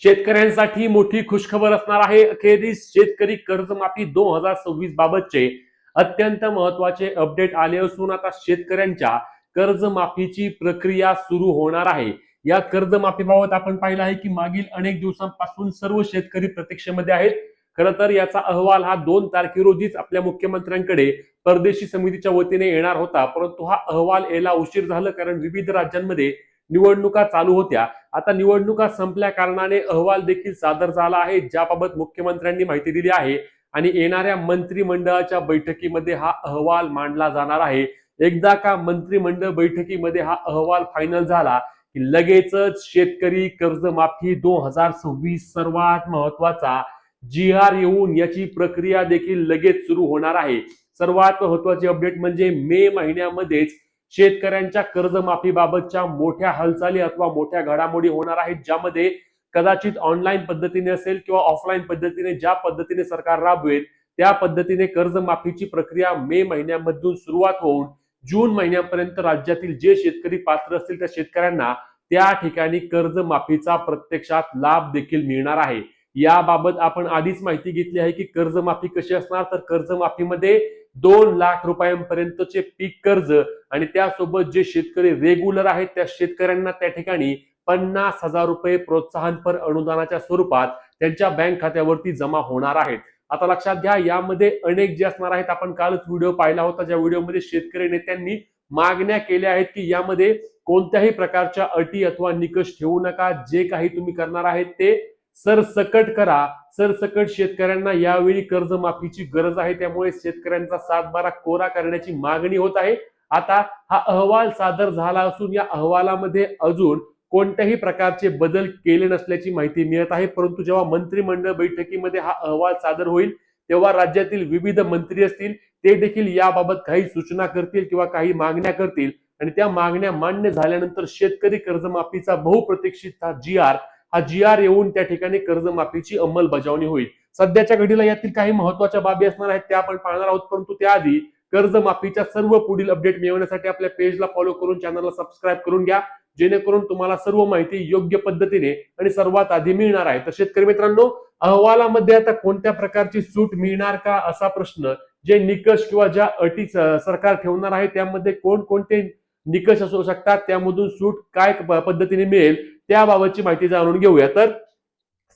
शेतकऱ्यांसाठी मोठी खुशखबर असणार आहे। अखेरीस शेतकरी कर्जमाफी 2026 बाबतचे अत्यंत महत्त्वाचे अपडेट आले असून आता शेतकऱ्यांच्या कर्जमाफीची प्रक्रिया सुरू होणार आहे। या कर्जमाफीबाबत आपण पाहिलं आहे की मागील अनेक दिवसांपासून सर्व शेतकरी प्रतीक्षेमध्ये आहेत। खरं तर याचा अहवाल हा 2 तारखे रोजीच आपल्या मुख्यमंत्र्यांकडे परदेशी समितीच्या वतीने येणार होता, परंतु हा अहवाल यायला उशीर झाला कारण विविध राज्यांमध्ये निवडणुका चालू होत्या। आता निवडणुका संपल्या कारणाने अहवाल देखील सादर झाला आहे, ज्याबाबत मुख्यमंत्र्यांनी माहिती दिली आहे आणि येणाऱ्या मंत्रिमंडळाच्या बैठकीमध्ये हा अहवाल मांडला जाणार आहे। एकदा का मंत्रिमंडळ बैठकीमध्ये हा अहवाल फायनल झाला की लगेचच शेतकरी कर्जमाफी 2026 सर्वात महत्वाचा GR येऊन याची प्रक्रिया देखील लगेच सुरू होणार आहे। सर्वात महत्वाची अपडेट म्हणजे मे महिन्यामध्येच शेतकऱ्यांच्या कर्जमाफीबाबतच्या मोठ्या हालचाली अथवा मोठ्या घडामोडी होणार आहेत, ज्यामध्ये कदाचित ऑनलाईन पद्धतीने असेल किंवा ऑफलाईन पद्धतीने ज्या पद्धतीने सरकार राबवेल त्या पद्धतीने कर्जमाफीची प्रक्रिया मे महिन्यामधून सुरुवात होऊन जून महिन्यापर्यंत राज्यातील जे शेतकरी पात्र असतील त्या शेतकऱ्यांना त्या ठिकाणी कर्जमाफीचा प्रत्यक्षात लाभ देखील मिळणार आहे। याबाबत आपण आधीच माहिती घेतली आहे की कर्जमाफी कशी असणार, तर कर्जमाफीमध्ये 2 लाख रुपयांपर्यंतचे पीक कर्ज आणि त्यासोबत जे शेतकरी रेग्युलर आहेत त्या शेतकऱ्यांना त्या ठिकाणी 50,000 रुपये प्रोत्साहनपर अनुदानाच्या स्वरूपात त्यांच्या बँक खात्यावरती जमा होणार आहेत। आता लक्षात घ्या, यामध्ये अनेक जे असणार आहेत, आपण कालच व्हिडिओ पाहिला होता ज्या व्हिडिओमध्ये शेतकरी नेत्यांनी मागण्या केल्या आहेत की यामध्ये कोणत्याही प्रकारच्या अटी अथवा निकष ठेवू नका, जे काही तुम्ही करणार आहेत ते सरसकट करा। सरसकट शेतकऱ्यांना यावेळी कर्जमाफीची गरज आहे, त्यामुळे शेतकऱ्यांचा 7/12 कोरा करण्याची मागणी होत आहे। आता हा अहवाल सादर झाला असून या अहवालामध्ये अजून कोणत्याही प्रकारचे बदल केले नसल्याची माहिती मिळत आहे, परंतु जेव्हा मंत्रिमंडळ बैठकीमध्ये हा अहवाल सादर होईल तेव्हा राज्यातील विविध मंत्री असतील ते देखील याबाबत काही सूचना करतील किंवा काही मागण्या करतील आणि त्या मागण्या मान्य झाल्यानंतर शेतकरी कर्जमाफीचा बहुप्रतीक्षित हा GR येऊन त्या ठिकाणी कर्जमाफीची अंमलबजावणी होईल। सध्याच्या घडीला यातील काही महत्त्वाच्या बाबी असणार आहेत त्या आपण पाहणार आहोत, परंतु त्याआधी कर्जमाफीच्या सर्व पुढील अपडेट मिळवण्यासाठी आपल्या पेजला फॉलो करून चॅनलला सबस्क्राईब करून घ्या, जेणेकरून तुम्हाला सर्व माहिती योग्य पद्धतीने आणि सर्वात आधी मिळणार आहे। तर शेतकरी मित्रांनो, अहवालामध्ये आता कोणत्या प्रकारची सूट मिळणार का असा प्रश्न, जे निकष किंवा ज्या अटी सरकार ठेवणार आहे त्यामध्ये कोणकोणते निकष असू शकतात, त्यामधून सूट काय पद्धतीने मिळेल त्याबाबतची माहिती जाणून घेऊया। तर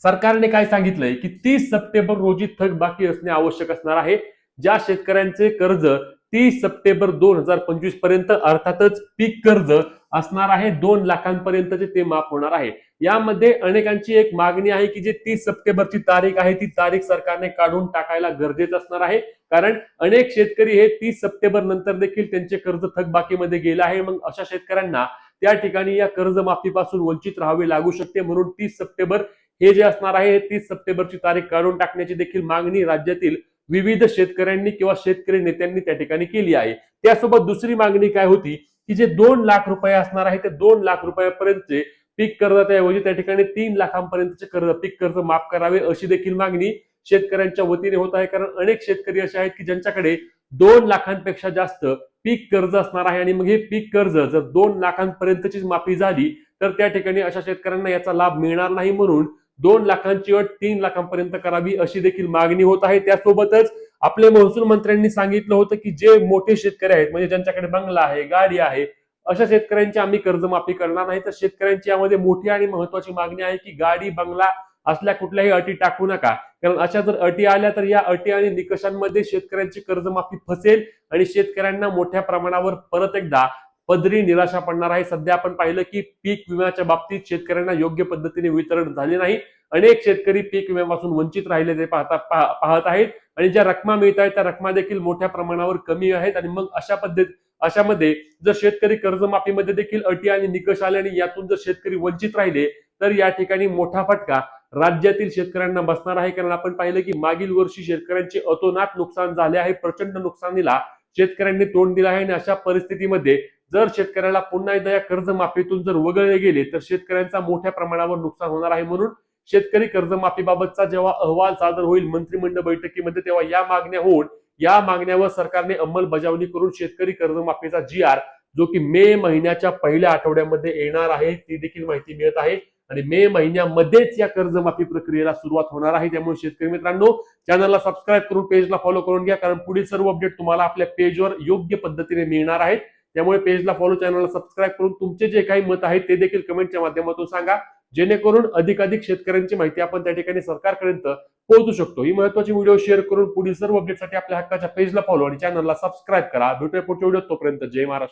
सरकारने काय सांगितलंय की 30 सप्टेंबर रोजी थकबाकी असणे आवश्यक असणार आहे। ज्या शेतकऱ्यांचे कर्ज 30 सप्टेंबर 2025 पर्यंत अर्थातच पीक कर्ज असणार आहे 2 लाखांपर्यंतचे ते माफ होणार आहे। यामध्ये अनेकांची एक मागणी आहे की जे 30 सप्टेंबरची तारीख आहे ती तारीख सरकारने काढून टाकायला गरजेचं असणार आहे, कारण अनेक शेतकरी हे 30 सप्टेंबर नंतर देखील त्यांचे कर्ज थकबाकीमध्ये गेले आहे। मग अशा शेतकऱ्यांना त्या ठिकाणी या कर्जमाफीपासून वंचित राहावे लागू शकते, म्हणून 30 सप्टेंबर हे जे असणार आहे 30 सप्टेंबरची तारीख काढून टाकण्याची देखील मागणी राज्यातील विविध शेतकऱ्यांनी किंवा शेतकरी नेत्यांनी त्या ठिकाणी केली आहे। त्यासोबत दुसरी मागणी काय होती की जे 2 लाख रुपये असणार आहे ते 2 लाख रुपयापर्यंतचे पीक कर्जाऐवजी त्या ठिकाणी 3 लाखांपर्यंतचे पीक कर्ज माफ करावे अशी देखील मागणी शेतकऱ्यांच्या वतीने होत आहे, कारण अनेक शेतकरी असे आहेत की ज्यांच्याकडे 2 लाखांपेक्षा जास्त पीक कर्ज असणार आहे आणि मग हे पीक कर्ज जर 2 लाखांपर्यंतची माफी झाली तर त्या ठिकाणी अशा शेतकऱ्यांना याचा लाभ मिळणार नाही, म्हणून 2 लाखांची अट 3 लाखांपर्यंत करावी अशी देखील मागणी होत आहे। त्यासोबतच आपले महसूल मंत्र्यांनी सांगितलं होतं की जे मोठे शेतकरी आहेत, म्हणजे ज्यांच्याकडे बंगला आहे, गाडी आहे, अशा शेतकऱ्यांची आम्ही कर्जमाफी करणार नाही। तर शेतकऱ्यांची यामध्ये मोठी आणि महत्वाची मागणी आहे की गाडी बंगला असल्या कुठल्याही अटी टाकू नका, कारण अशा जर अटी आल्या तर या अटी आणि निकषांमध्ये शेतकऱ्यांची कर्जमाफी फसेल आणि शेतकऱ्यांना मोठ्या प्रमाणावर परत एकदा पदरी निराशा पडणार आहे। सध्या आपण पाहिलं की पीक विम्याच्या बाबतीत शेतकऱ्यांना योग्य पद्धतीने वितरण झाले नाही, अनेक शेतकरी पीक विम्यापासून वंचित राहिले ते पाहत आहेत आणि ज्या रकमा मिळत आहेत त्या रकमा देखील मोठ्या प्रमाणावर कमी आहेत आणि मग अशामध्ये जर शेतकरी कर्जमाफीमध्ये देखील अटी आणि निकष आले आणि यातून जर शेतकरी वंचित राहिले तर या ठिकाणी मोठा फटका राज्यातील शेतकऱ्यांना बसणार आहे, कारण आपण पाहिलं की मागील वर्षी शेतकऱ्यांचे अतोनात नुकसान झाले आहे, प्रचंड नुकसानीला शेतकऱ्यांनी तोंड दिलं आहे आणि अशा परिस्थितीमध्ये जर शेतकऱ्याला पुन्हा एकदा या कर्जमाफीतून जर वगळले गेले तर शेतकऱ्यांचा मोठ्या प्रमाणावर नुकसान होणार आहे। म्हणून शेतकरी कर्जमाफीबाबतचा जेव्हा अहवाल सादर होईल मंत्रिमंडळ बैठकीमध्ये तेव्हा या मागण्या होऊन या मागण्यावर सरकारने अंमलबजावणी करून शेतकरी कर्जमाफीचा GR जो की मे महिन्याच्या पहिल्या आठवड्यामध्ये येणार आहे ती देखील माहिती मिळत आहे आणि मे महिन्यामध्येच या कर्जमाफी प्रक्रियेला सुरुवात होणार आहे. त्यामुळे शेतकरी मित्रांनो, चॅनलला सबस्क्राईब करून पेजला फॉलो करून घ्या, कारण पुढील सर्व अपडेट तुम्हाला आपल्या पेजवर योग्य पद्धतीने मिळणार आहेत. त्यामुळे पेजला फॉलो, चॅनलला सबस्क्राईब करून तुमचे जे काही मत आहे ते देखील कमेंटच्या माध्यमातून सांगा, जेणेकरून अधिकाधिक शेतकऱ्यांची माहिती आपण त्या ठिकाणी सरकारपर्यंत पोहोचू शकतो. ही महत्त्वाची व्हिडिओ शेअर करून पुढील सर्व अपडेटसाठी आपल्या हक्काच्या पेजला फॉलो आणि चॅनलला सबस्क्राईब करा. भेटूया पुढच्या व्हिडिओत. तोपर्यंत जय महाराष्ट्र.